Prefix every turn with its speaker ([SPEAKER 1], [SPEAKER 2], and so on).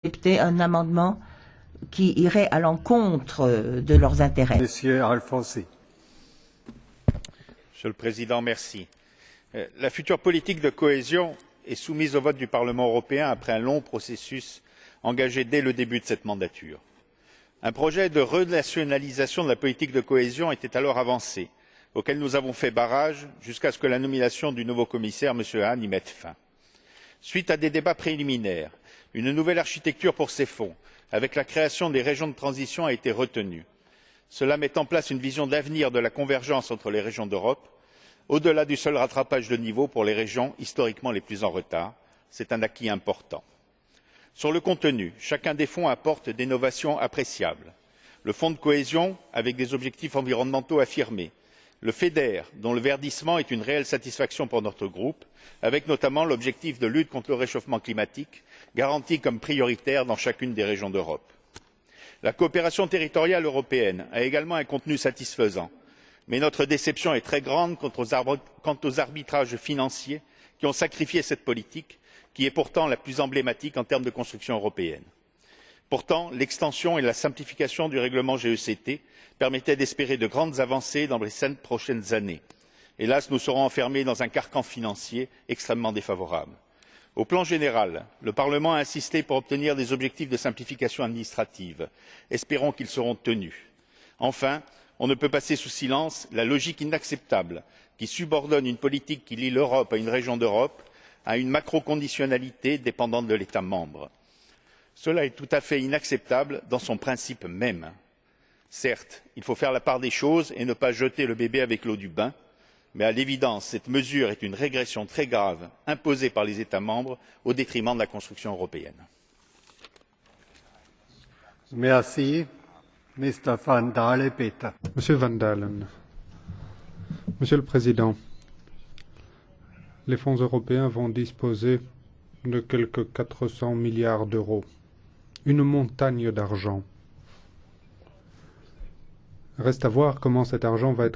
[SPEAKER 1] accepter un amendement qui irait à l'encontre de leurs intérêts.
[SPEAKER 2] Monsieur Alfonsi.
[SPEAKER 3] Monsieur le Président, merci. La future politique de cohésion est soumise au vote du Parlement européen après un long processus engagé dès le début de cette mandature. Un projet de renationalisation de la politique de cohésion était alors avancé, auquel nous avons fait barrage jusqu'à ce que la nomination du nouveau commissaire, M. Hahn, y mette fin. Suite à des débats préliminaires, une nouvelle architecture pour ces fonds, avec la création des régions de transition, a été retenue. Cela met en place une vision d'avenir de la convergence entre les régions d'Europe, au-delà du seul rattrapage de niveau pour les régions historiquement les plus en retard. C'est un acquis important. Sur le contenu, chacun des fonds apporte des novations appréciables. Le fonds de cohésion, avec des objectifs environnementaux affirmés. Le FEDER, dont le verdissement est une réelle satisfaction pour notre groupe, avec notamment l'objectif de lutte contre le réchauffement climatique, garanti comme prioritaire dans chacune des régions d'Europe. La coopération territoriale européenne a également un contenu satisfaisant, mais notre déception est très grande quant aux arbitrages financiers qui ont sacrifié cette politique, qui est pourtant la plus emblématique en termes de construction européenne. Pourtant, l'extension et la simplification du règlement GECT permettaient d'espérer de grandes avancées dans les 5 prochaines années. Hélas, nous serons enfermés dans un carcan financier extrêmement défavorable. Au plan général, le Parlement a insisté pour obtenir des objectifs de simplification administrative. Espérons qu'ils seront tenus. Enfin, on ne peut passer sous silence la logique inacceptable qui subordonne une politique qui lie l'Europe à une région d'Europe à une macroconditionnalité dépendante de l'État membre. Cela est tout à fait inacceptable dans son principe même. Certes, il faut faire la part des choses et ne pas jeter le bébé avec l'eau du bain, mais à l'évidence, cette mesure est une régression très grave imposée par les États membres au détriment de la construction européenne.
[SPEAKER 2] Merci. Mr. Van Dale, bitte.
[SPEAKER 4] Monsieur Van Dalen, Monsieur le Président, les fonds européens vont disposer de quelques 400 milliards d'euros, une montagne d'argent. Reste à voir comment cet argent va être